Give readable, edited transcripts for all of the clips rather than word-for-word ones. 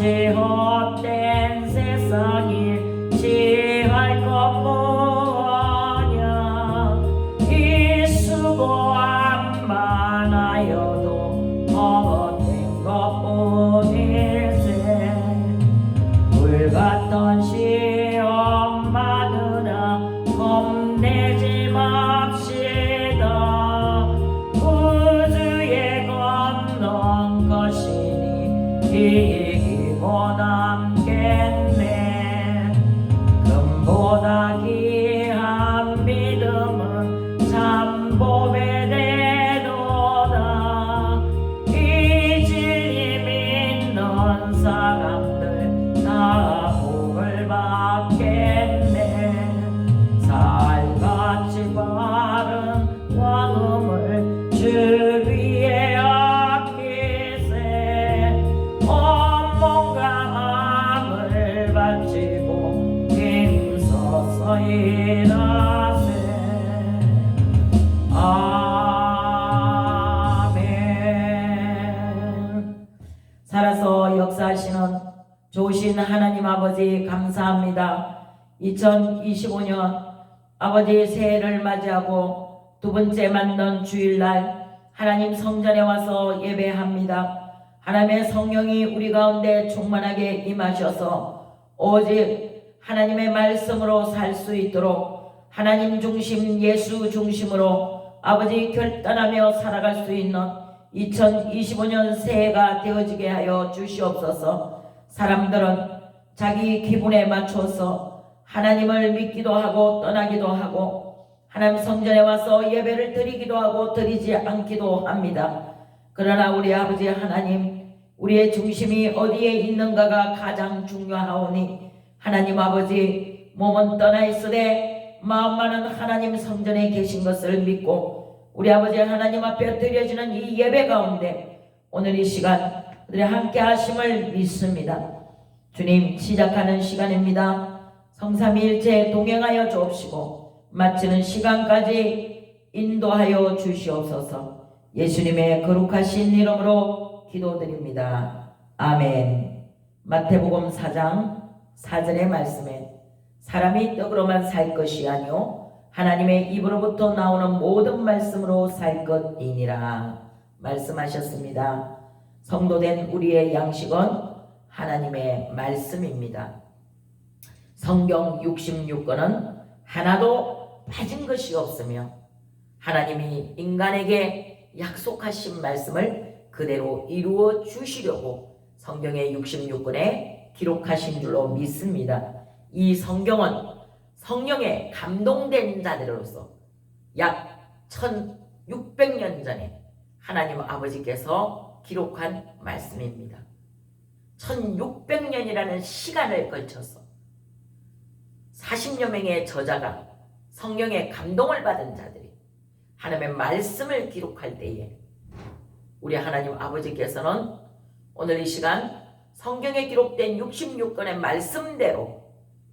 마치 헛된 세상이 지할 것 무엇냐. 이 수고함 많아여도 헛된 것뿐일세. 불같던 시험 많으나 겁내지 맙시다. 우주에 건넌 것이니 이기고 남겠네. 금보다 귀한 믿음은 참 복에 되도다. 이 진리 믿는 사람들 다 복을 받겠네. 살같이 바른 왕음을 주 위에 아끼세. 온몸과 마음을 바치고 힘써서 일하세. 아멘. 살아서 역사하시는 좋으신 하나님 아버지 감사합니다. 2025년 아버지 새해를 맞이하고 두 번째 맞는 주일날 하나님 성전에 와서 예배합니다. 하나님의 성령이 우리 가운데 충만하게 임하셔서 오직 하나님의 말씀으로 살 수 있도록 하나님 중심 예수 중심으로 아버지 결단하며 살아갈 수 있는 2025년 새해가 되어지게 하여 주시옵소서. 사람들은 자기 기분에 맞춰서 하나님을 믿기도 하고 떠나기도 하고 하나님 성전에 와서 예배를 드리기도 하고 드리지 않기도 합니다. 그러나 우리 아버지 하나님, 우리의 중심이 어디에 있는가가 가장 중요하오니 하나님 아버지, 몸은 떠나 있으되 마음만은 하나님 성전에 계신 것을 믿고 우리 아버지 하나님 앞에 드려지는 이 예배 가운데 오늘 이 시간 우리 함께 하심을 믿습니다. 주님, 시작하는 시간입니다. 성삼위일체 동행하여 주옵시고 마치는 시간까지 인도하여 주시옵소서. 예수님의 거룩하신 이름으로 기도드립니다. 아멘. 마태복음 4장 4절의 말씀에 사람이 떡으로만 살 것이 아니요 하나님의 입으로부터 나오는 모든 말씀으로 살 것이니라 말씀하셨습니다. 성도된 우리의 양식은 하나님의 말씀입니다. 성경 66권은 하나도 빠진 것이 없으며 하나님이 인간에게 약속하신 말씀을 그대로 이루어 주시려고 성경의 66권에 기록하신 줄로 믿습니다. 이 성경은 성령에 감동된 자들로서 약 1600년 전에 하나님 아버지께서 기록한 말씀입니다. 1600년이라는 시간을 걸쳐서 40여 명의 저자가 성령의 감동을 받은 자들이 하나님의 말씀을 기록할 때에 우리 하나님 아버지께서는 오늘 이 시간 성경에 기록된 66권의 말씀대로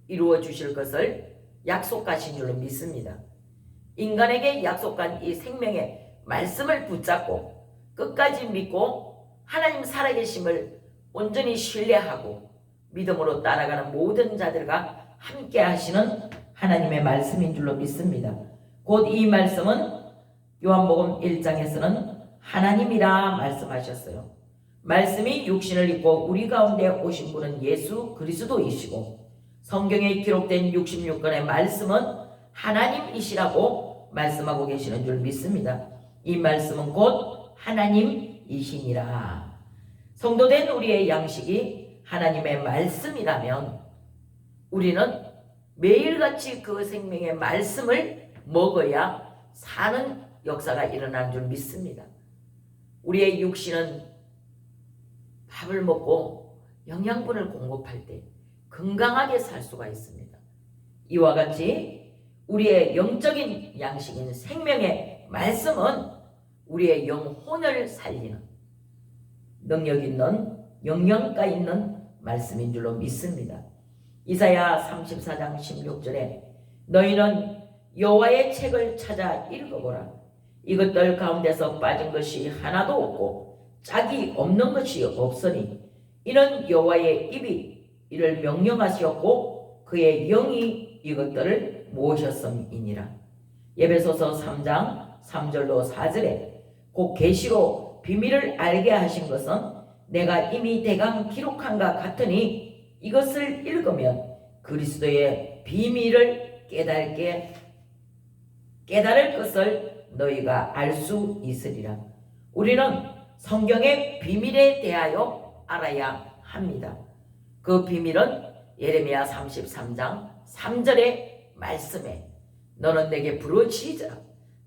이루어 주실 것을 약속하신 줄로 믿습니다. 인간에게 약속한 이 생명의 말씀을 붙잡고 끝까지 믿고 하나님 살아계심을 온전히 신뢰하고 믿음으로 따라가는 모든 자들과 함께 하시는 하나님의 말씀인 줄로 믿습니다. 곧 이 말씀은 요한복음 1장에서는 하나님이라 말씀하셨어요. 말씀이 육신을 입고 우리 가운데 오신 분은 예수 그리스도이시고 성경에 기록된 66권의 말씀은 하나님이시라고 말씀하고 계시는 줄 믿습니다. 이 말씀은 곧 하나님이시니라. 성도된 우리의 양식이 하나님의 말씀이라면 우리는 매일같이 그 생명의 말씀을 먹어야 사는 역사가 일어나는 줄 믿습니다. 우리의 육신은 밥을 먹고 영양분을 공급할 때 건강하게 살 수가 있습니다. 이와 같이 우리의 영적인 양식인 생명의 말씀은 우리의 영혼을 살리는 능력 있는 영양가 있는 말씀인 줄로 믿습니다. 이사야 34장 16절에 너희는 여호와의 책을 찾아 읽어보라. 이것들 가운데서 빠진 것이 하나도 없고 짝이 없는 것이 없으니 이는 여호와의 입이 이를 명령하시었고 그의 영이 이것들을 모으셨음이니라. 에베소서 3장 3절로 4절에 곧 계시로 비밀을 알게 하신 것은 내가 이미 대강 기록한가 같으니 이것을 읽으면 그리스도의 비밀을 깨달을 것을 너희가 알 수 있으리라. 우리는 성경의 비밀에 대하여 알아야 합니다. 그 비밀은 예레미야 33장 3절의 말씀에 너는 내게 부르짖으라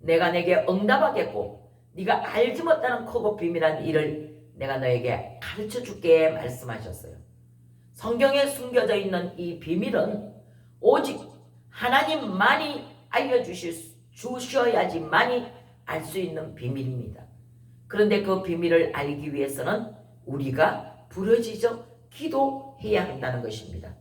내가 내게 응답하겠고 네가 알지 못하는 크고 비밀한 일을 내가 너에게 가르쳐 줄게 말씀하셨어요. 성경에 숨겨져 있는 이 비밀은 오직 하나님만이 주셔야지만이 알 수 있는 비밀입니다. 그런데 그 비밀을 알기 위해서는 우리가 부르짖어 기도해야 한다는 것입니다.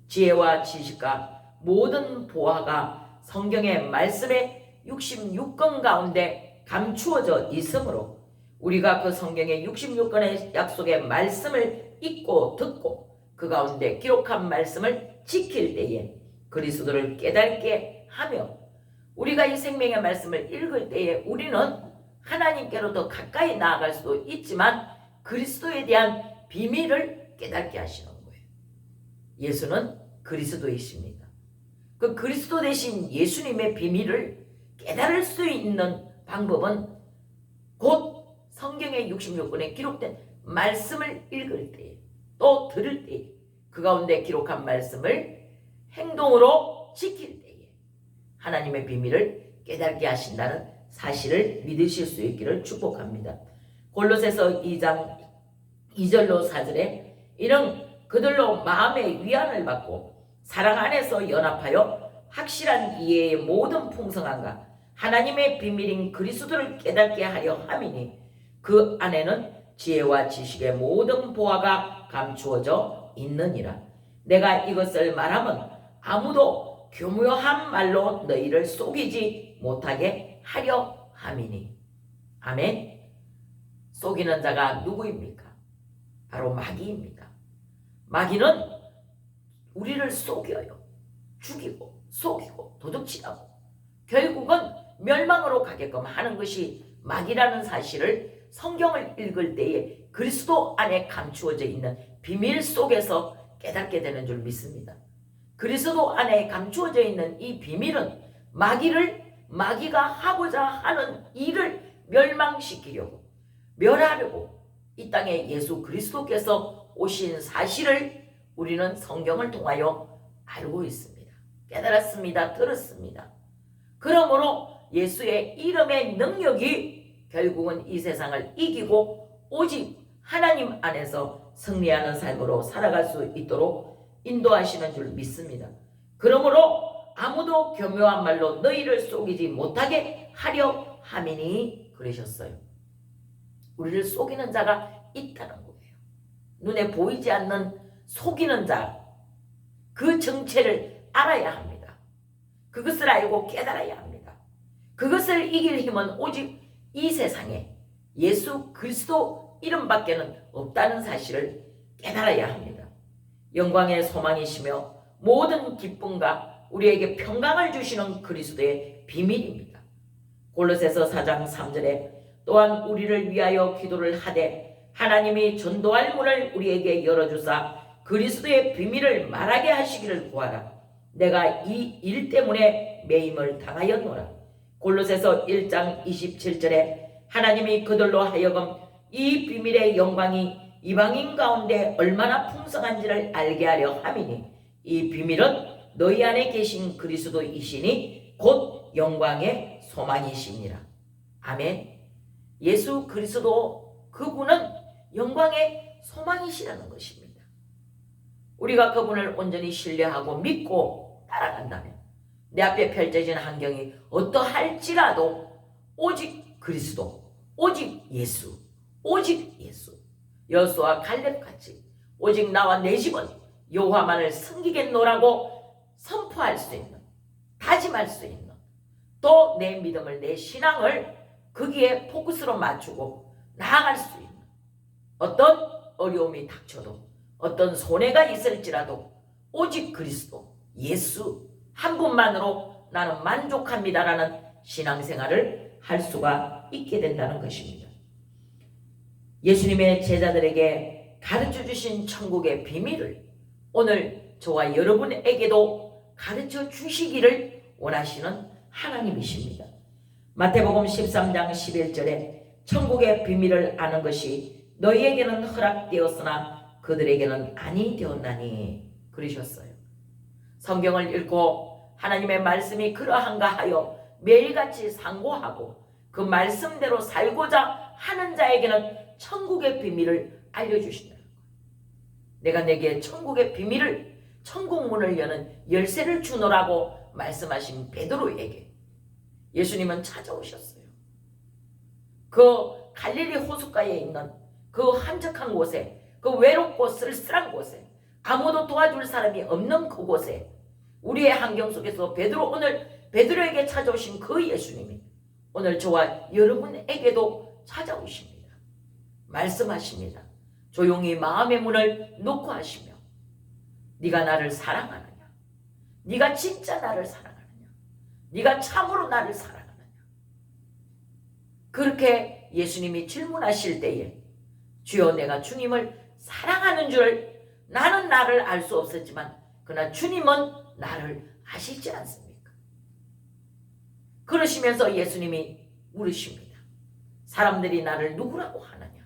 지혜와 지식과 모든 보화가 성경의 말씀의 66권 가운데 감추어져 있으므로 우리가 그 성경의 66권의 약속의 말씀을 읽고 듣고 그 가운데 기록한 말씀을 지킬 때에 그리스도를 깨닫게 하며 우리가 이 생명의 말씀을 읽을 때에 우리는 하나님께로 더 가까이 나아갈 수도 있지만 그리스도에 대한 비밀을 깨닫게 하시는 거예요. 예수는 그리스도이십니다. 그 그리스도 대신 예수님의 비밀을 깨달을 수 있는 방법은 곧 성경의 66권에 기록된 말씀을 읽을 때 또 들을 때 그 가운데 기록한 말씀을 행동으로 지킬 때에 하나님의 비밀을 깨닫게 하신다는 사실을 믿으실 수 있기를 축복합니다. 골로새서 2장 2절로 4절에 이는 그들로 마음의 위안을 받고 사랑 안에서 연합하여 확실한 이해의 모든 풍성함과 하나님의 비밀인 그리스도를 깨닫게 하려 함이니 그 안에는 지혜와 지식의 모든 보화가 감추어져 있느니라. 내가 이것을 말하면 아무도 교묘한 말로 너희를 속이지 못하게 하려 함이니. 아멘. 속이는 자가 누구입니까? 바로 마귀입니다. 마귀는 우리를 속여요. 죽이고 속이고 도둑질하고 결국은 멸망으로 가게끔 하는 것이 마귀라는 사실을 성경을 읽을 때에 그리스도 안에 감추어져 있는 비밀 속에서 깨닫게 되는 줄 믿습니다. 그리스도 안에 감추어져 있는 이 비밀은 마귀가 하고자 하는 일을 멸망시키려고 멸하려고 이 땅에 예수 그리스도께서 오신 사실을 우리는 성경을 통하여 알고 있습니다. 깨달았습니다. 들었습니다. 그러므로 예수의 이름의 능력이 결국은 이 세상을 이기고 오직 하나님 안에서 승리하는 삶으로 살아갈 수 있도록 인도하시는 줄 믿습니다. 그러므로 아무도 교묘한 말로 너희를 속이지 못하게 하려 함이니 그러셨어요. 우리를 속이는 자가 있다는 거예요. 눈에 보이지 않는 속이는 자, 그 정체를 알아야 합니다. 그것을 알고 깨달아야 합니다. 그것을 이길 힘은 오직 이 세상에 예수 그리스도 이름밖에는 없다는 사실을 깨달아야 합니다. 영광의 소망이시며 모든 기쁨과 우리에게 평강을 주시는 그리스도의 비밀입니다. 골로새서 4장 3절에 또한 우리를 위하여 기도를 하되 하나님이 전도할 문을 우리에게 열어주사 그리스도의 비밀을 말하게 하시기를 구하라. 내가 이 일 때문에 매임을 당하였노라. 골로새서 1장 27절에 하나님이 그들로 하여금 이 비밀의 영광이 이방인 가운데 얼마나 풍성한지를 알게 하려 함이니 이 비밀은 너희 안에 계신 그리스도이시니 곧 영광의 소망이시니라. 아멘. 예수 그리스도 그분은 영광의 소망이시라는 것입니다. 우리가 그분을 온전히 신뢰하고 믿고 따라간다면 내 앞에 펼쳐진 환경이 어떠할지라도 오직 그리스도, 오직 예수, 오직 예수. 여호수아 갈렙같이 오직 나와 내 집은 여호와만을 섬기겠노라고 선포할 수 있는, 다짐할 수 있는, 또 내 믿음을, 내 신앙을 거기에 포커스로 맞추고 나아갈 수 있는 어떤 어려움이 닥쳐도 어떤 손해가 있을지라도 오직 그리스도 예수 한 분만으로 나는 만족합니다라는 신앙생활을 할 수가 있게 된다는 것입니다. 예수님의 제자들에게 가르쳐 주신 천국의 비밀을 오늘 저와 여러분에게도 가르쳐 주시기를 원하시는 하나님이십니다. 마태복음 13장 11절에 천국의 비밀을 아는 것이 너희에게는 허락되었으나 그들에게는 아니 되었나니 그러셨어요. 성경을 읽고 하나님의 말씀이 그러한가 하여 매일같이 상고하고 그 말씀대로 살고자 하는 자에게는 천국의 비밀을 알려주신다는 거예요. 내가 내게 천국의 비밀을, 천국 문을 여는 열쇠를 주노라고 말씀하신 베드로에게 예수님은 찾아오셨어요. 그 갈릴리 호숫가에 있는 그 한적한 곳에, 그 외롭고 쓸쓸한 곳에, 아무도 도와줄 사람이 없는 그곳에, 우리의 환경 속에서 오늘 베드로에게 찾아오신 그 예수님이 오늘 저와 여러분에게도 찾아오십니다. 말씀하십니다. 조용히 마음의 문을 놓고 하시며 네가 나를 사랑하느냐? 네가 진짜 나를 사랑하느냐? 네가 참으로 나를 사랑하느냐? 그렇게 예수님이 질문하실 때에 주여 내가 주님을 사랑하는 줄 나는 나를 알 수 없었지만 그러나 주님은 나를 아시지 않습니까? 그러시면서 예수님이 물으십니다. 사람들이 나를 누구라고 하느냐?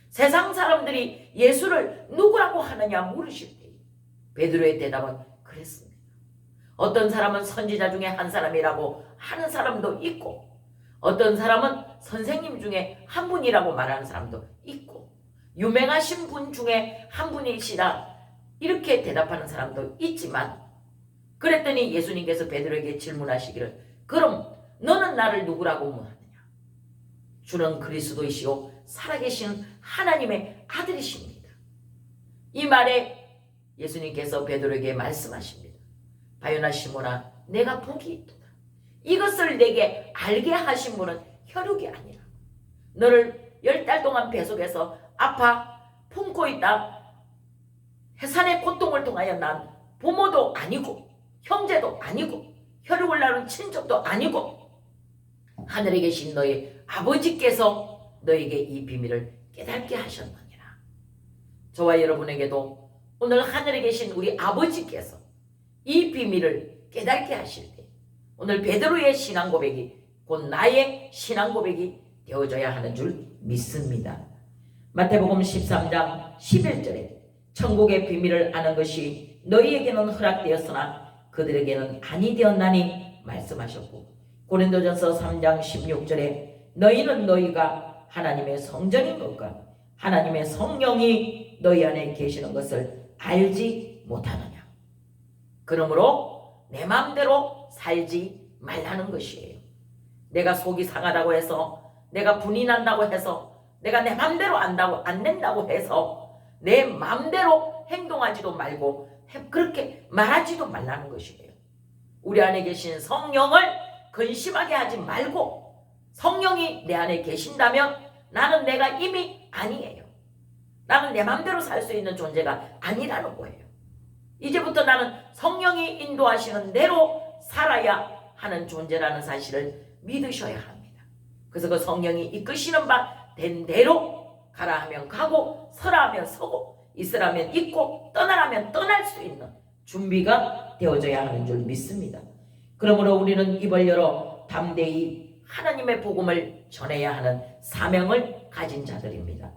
세상 사람들이 예수를 누구라고 하느냐 물으실 때 베드로의 대답은 그랬습니다. 어떤 사람은 선지자 중에 한 사람이라고 하는 사람도 있고 어떤 사람은 선생님 중에 한 분이라고 말하는 사람도 있고 유명하신 분 중에 한 분이시라 이렇게 대답하는 사람도 있지만 그랬더니 예수님께서 베드로에게 질문하시기를 그럼 너는 나를 누구라고 하느냐? 주는 그리스도이시오 살아계신 하나님의 아들이십니다. 이 말에 예수님께서 베드로에게 말씀하십니다. 바요나 시몬아 내가 복이 있도다. 이것을 내게 알게 하신 분은 혈육이 아니라 너를 10달 동안 뱃속에서 아파 품고 있다. 해산의 고통을 통하여 난 부모도 아니고 형제도 아니고 혈육을 나눈 친족도 아니고 하늘에 계신 너희 아버지께서 너에게 이 비밀을 깨닫게 하셨느니라. 저와 여러분에게도 오늘 하늘에 계신 우리 아버지께서 이 비밀을 깨닫게 하실 때 오늘 베드로의 신앙 고백이 곧 나의 신앙 고백이 되어져야 하는 줄 믿습니다. 마태복음 13장 11절에 천국의 비밀을 아는 것이 너희에게는 허락되었으나 그들에게는 아니 되었나니 말씀하셨고 고린도전서 3장 16절에 너희는 너희가 하나님의 성전인 것과 하나님의 성령이 너희 안에 계시는 것을 알지 못하느냐. 그러므로 내 마음대로 살지 말라는 것이에요. 내가 속이 상하다고 해서 내가 분이 난다고 해서 내가 내 마음대로 안 된다고 해서 내 마음대로 행동하지도 말고 그렇게 말하지도 말라는 것이에요. 우리 안에 계신 성령을 근심하게 하지 말고 성령이 내 안에 계신다면 나는 내가 이미 아니에요. 나는 내 마음대로 살 수 있는 존재가 아니라는 거예요. 이제부터 나는 성령이 인도하시는 대로 살아야 하는 존재라는 사실을 믿으셔야 합니다. 그래서 그 성령이 이끄시는 바 된 대로 가라 하면 가고 서라 하면 서고 있으라면 있고 떠나라면 떠날 수 있는 준비가 되어져야 하는 줄 믿습니다. 그러므로 우리는 입을 열어 담대히 하나님의 복음을 전해야 하는 사명을 가진 자들입니다.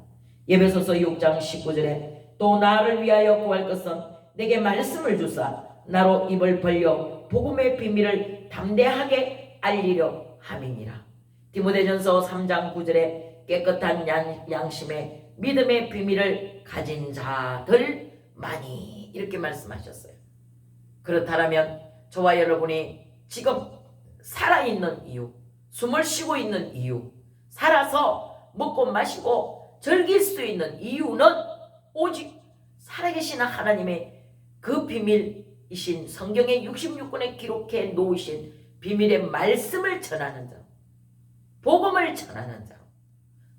에베소서 6장 19절에 또 나를 위하여 구할 것은 내게 말씀을 주사 나로 입을 벌려 복음의 비밀을 담대하게 알리려 함이니라. 디모데전서 3장 9절에 깨끗한 양심의 믿음의 비밀을 가진 자들만이 이렇게 말씀하셨어요. 그렇다면 저와 여러분이 지금 살아있는 이유, 숨을 쉬고 있는 이유, 살아서 먹고 마시고 즐길 수 있는 이유는 오직 살아계신 하나님의 그 비밀이신 성경의 66권에 기록해 놓으신 비밀의 말씀을 전하는 자, 복음을 전하는 자,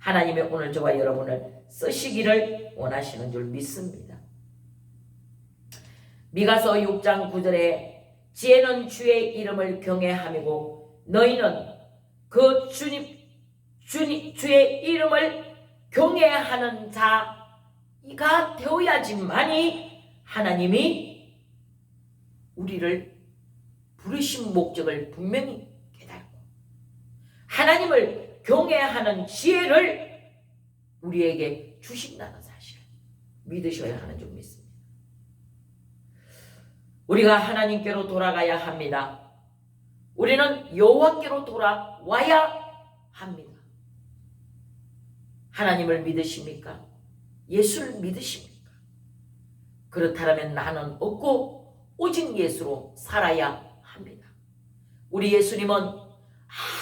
하나님의 오늘 저와 여러분을 쓰시기를 원하시는 줄 믿습니다. 미가서 6장 9절에 지혜는 주의 이름을 경외함이고 너희는 그 주의 이름을 경외하는 자가 되어야지만이 하나님이 우리를 부르신 목적을 분명히 깨닫고 하나님을 경외하는 지혜를 우리에게 주신다는 사실을 믿으셔야 하는 줄 믿습니다. 우리가 하나님께로 돌아가야 합니다. 우리는 여호와께로 돌아와야 합니다. 하나님을 믿으십니까? 예수를 믿으십니까? 그렇다면 나는 없고 오직 예수로 살아야 합니다. 우리 예수님은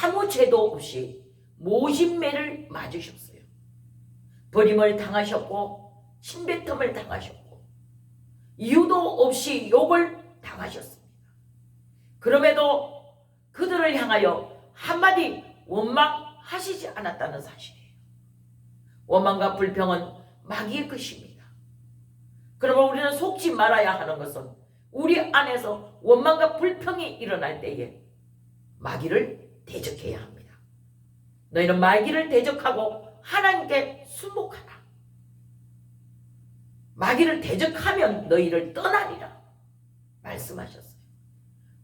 아무 죄도 없이 모진매를 맞으셨어요. 버림을 당하셨고 침뱉음을 당하셨고 이유도 없이 욕을 당하셨습니다. 그럼에도 그들을 향하여 한마디 원망하시지 않았다는 사실이에요. 원망과 불평은 마귀의 것입니다. 그러면 우리는 속지 말아야 하는 것은 우리 안에서 원망과 불평이 일어날 때에 마귀를 대적해야 합니다. 너희는 마귀를 대적하고 하나님께 순복하라. 마귀를 대적하면 너희를 떠나리라 말씀하셨어요.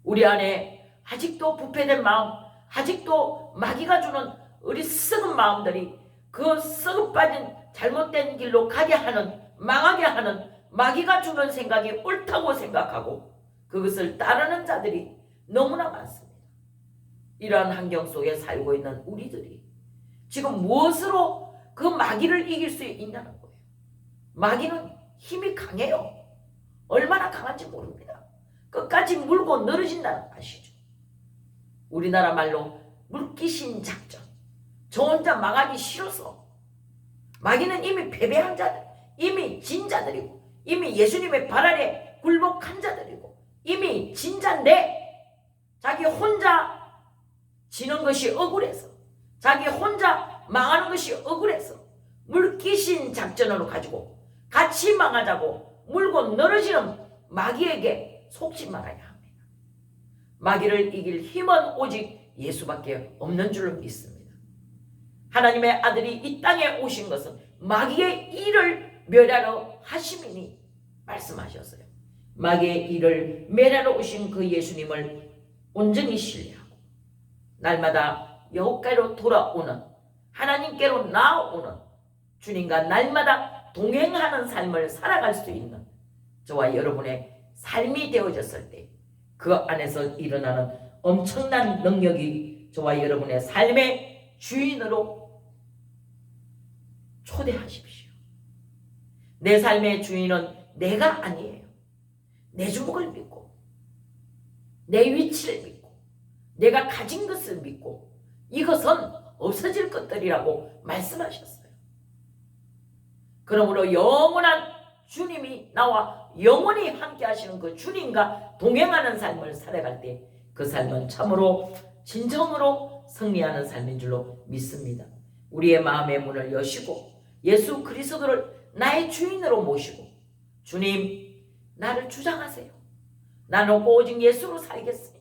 우리 안에 아직도 부패된 마음, 아직도 마귀가 주는 어리석은 마음들이 그 썩어 빠진 잘못된 길로 가게 하는, 망하게 하는 마귀가 주는 생각이 옳다고 생각하고 그것을 따르는 자들이 너무나 많습니다. 이러한 환경 속에 살고 있는 우리들이 지금 무엇으로 그 마귀를 이길 수 있냐는 거예요. 마귀는 힘이 강해요. 얼마나 강한지 모릅니다. 끝까지 물고 늘어진다는 거 아시죠? 우리나라 말로 물귀신 작전. 저 혼자 망하기 싫어서. 마귀는 이미 패배한 자들, 이미 진 자들이고 이미 예수님의 발 아래 굴복한 자들이고 이미 진 자인데 자기 혼자 지는 것이 억울해서, 자기 혼자 망하는 것이 억울해서 물귀신 작전으로 가지고 같이 망하자고 물고 늘어지는 마귀에게 속지 말아야 합니다. 마귀를 이길 힘은 오직 예수밖에 없는 줄로 믿습니다. 하나님의 아들이 이 땅에 오신 것은 마귀의 일을 멸하러 하심이니 말씀하셨어요. 마귀의 일을 멸하러 오신 그 예수님을 온전히 신뢰하고 날마다 여호와께로 돌아오는, 하나님께로 나아오는, 주님과 날마다 동행하는 삶을 살아갈 수 있는 저와 여러분의 삶이 되어졌을 때 그 안에서 일어나는 엄청난 능력이 저와 여러분의 삶의 주인으로 초대하십시오. 내 삶의 주인은 내가 아니에요. 내 주먹을 믿고 내 위치를 믿고 내가 가진 것을 믿고 이것은 없어질 것들이라고 말씀하셨어요. 그러므로 영원한 주님이 나와 영원히 함께 하시는 그 주님과 동행하는 삶을 살아갈 때 그 삶은 참으로 진정으로 승리하는 삶인 줄로 믿습니다. 우리의 마음의 문을 여시고 예수 그리스도를 나의 주인으로 모시고 주님 나를 주장하세요. 나는 오직 예수로 살겠으니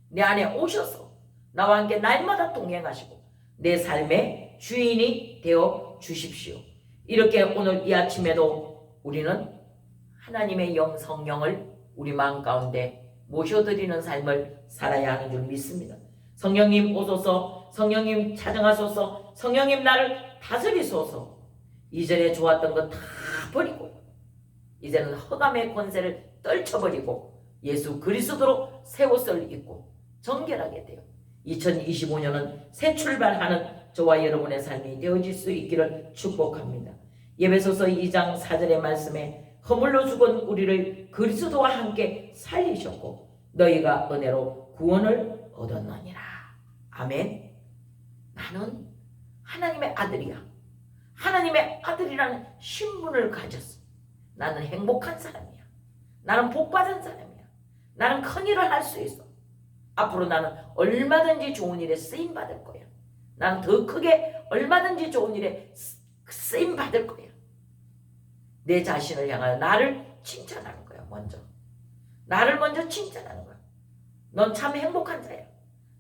내 안에 오셔서 나와 함께 날마다 동행하시고 내 삶의 주인이 되어 주십시오. 이렇게 오늘 이 아침에도 우리는 하나님의 영 성령을 우리 마음 가운데 모셔드리는 삶을 살아야 하는 줄 믿습니다. 성령님 오소서, 성령님 찾아가소서, 성령님 나를 다스리소서. 이전에 좋았던 거 다 버리고 이제는 흑암의 권세를 떨쳐버리고 예수 그리스도로 새 옷을 입고 정결하게 되어 2025년은 새 출발하는 저와 여러분의 삶이 되어질 수 있기를 축복합니다. 에베소서 2장 4절의 말씀에 허물로 죽은 우리를 그리스도와 함께 살리셨고 너희가 은혜로 구원을 얻었느니라. 아멘. 나는 하나님의 아들이야. 하나님의 아들이라는 신분을 가졌어. 나는 행복한 사람이야. 나는 복받은 사람이야. 나는 큰 일을 할 수 있어. 앞으로 나는 얼마든지 좋은 일에 쓰임받을 거야. 나는 더 크게 얼마든지 좋은 일에 쓰임받을 거야. 내 자신을 향하여 나를 칭찬하는 거야. 먼저 나를 먼저 칭찬하는 거야. 넌 참 행복한 자야.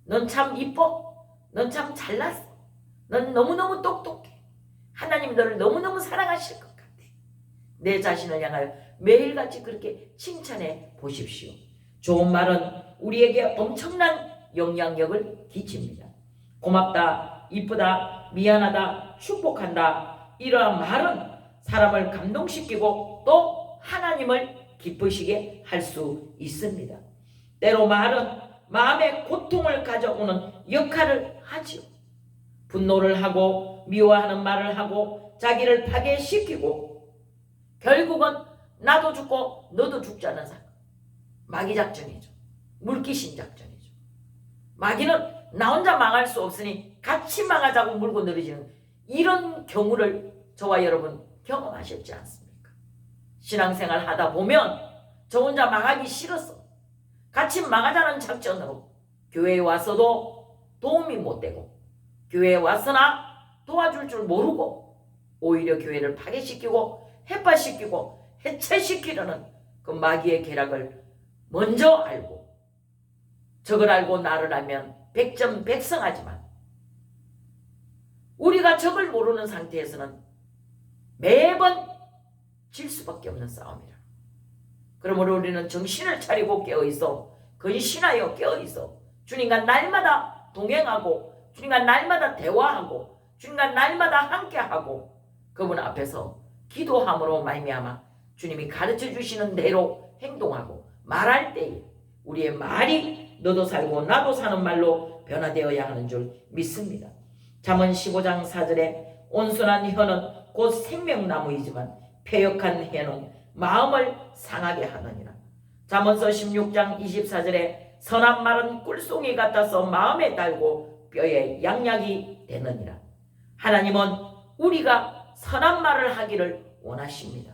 넌 참 이뻐. 넌 참 잘났어. 넌 너무너무 똑똑해. 하나님 너를 너무너무 사랑하실 것 같아. 내 자신을 향하여 매일같이 그렇게 칭찬해 보십시오. 좋은 말은 우리에게 엄청난 영향력을 끼칩니다. 고맙다, 이쁘다, 미안하다, 축복한다, 이러한 말은 사람을 감동시키고 또 하나님을 기쁘시게 할 수 있습니다. 때로 말은 마음의 고통을 가져오는 역할을 하지요. 분노를 하고 미워하는 말을 하고 자기를 파괴시키고 결국은 나도 죽고 너도 죽자는 사람. 마귀 작전이죠. 물귀신 작전이죠. 마귀는 나 혼자 망할 수 없으니 같이 망하자고 물고 늘어지는 이런 경우를 저와 여러분 경험하셨지 않습니까? 신앙생활 하다 보면 저 혼자 망하기 싫었어. 같이 망하자는 작전으로 교회에 와서도 도움이 못 되고 교회에 왔으나 도와줄 줄 모르고 오히려 교회를 파괴시키고 해파시키고 해체시키려는 그 마귀의 계략을 먼저 알고 적을 알고 나를 알면 백전백승하지만 우리가 적을 모르는 상태에서는 매번 질 수밖에 없는 싸움이라. 그러므로 우리는 정신을 차리고 깨어있어 근신하여 깨어있어 주님과 날마다 동행하고 주님과 날마다 대화하고 주님과 날마다 함께하고 그분 앞에서 기도함으로 말미암아 주님이 가르쳐 주시는 대로 행동하고 말할 때에 우리의 말이 너도 살고 나도 사는 말로 변화되어야 하는 줄 믿습니다. 잠언 15장 4절에 온순한 혀는 곧 생명나무이지만 패역한 혀는 마음을 상하게 하느니라. 잠언서 16장 24절에 선한 말은 꿀송이 같아서 마음에 달고 뼈에 양약이 되느니라. 하나님은 우리가 선한 말을 하기를 원하십니다.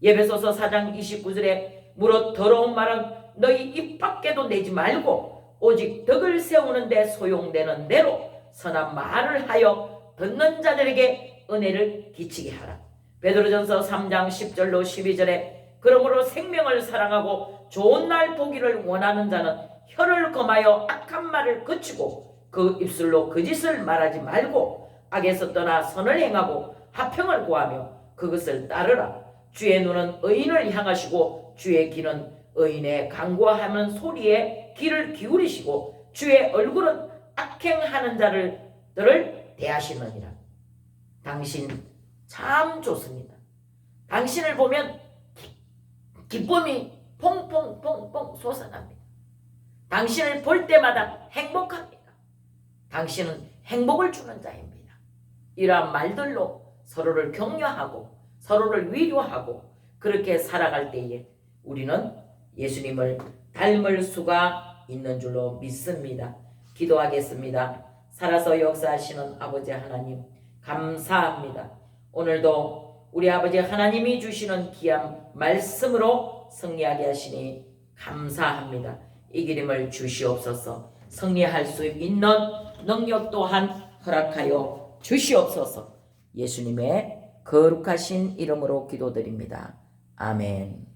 에베소서 4장 29절에 무릇 더러운 말은 너희 입 밖에도 내지 말고 오직 덕을 세우는 데 소용되는 대로 선한 말을 하여 듣는 자들에게 은혜를 끼치게 하라. 베드로전서 3장 10절로 12절에 그러므로 생명을 사랑하고 좋은 날 보기를 원하는 자는 혀를 검하여 악한 말을 그치고 그 입술로 거짓을 말하지 말고 악에서 떠나 선을 행하고 화평을 구하며 그것을 따르라. 주의 눈은 의인을 향하시고 주의 귀는 의인의 간구하는 소리에 귀를 기울이시고 주의 얼굴은 악행하는 자들을 대하시느니라. 당신 참 좋습니다. 당신을 보면 기쁨이 퐁퐁퐁퐁 솟아납니다. 당신을 볼 때마다 행복합니다. 당신은 행복을 주는 자입니다. 이러한 말들로 서로를 격려하고 서로를 위로하고 그렇게 살아갈 때에 우리는 예수님을 닮을 수가 있는 줄로 믿습니다. 기도하겠습니다. 살아서 역사하시는 아버지 하나님 감사합니다. 오늘도 우리 아버지 하나님이 주시는 귀한 말씀으로 승리하게 하시니 감사합니다. 이 기름을 주시옵소서. 승리할 수 있는 능력 또한 허락하여 주시옵소서. 예수님의 거룩하신 이름으로 기도드립니다. 아멘.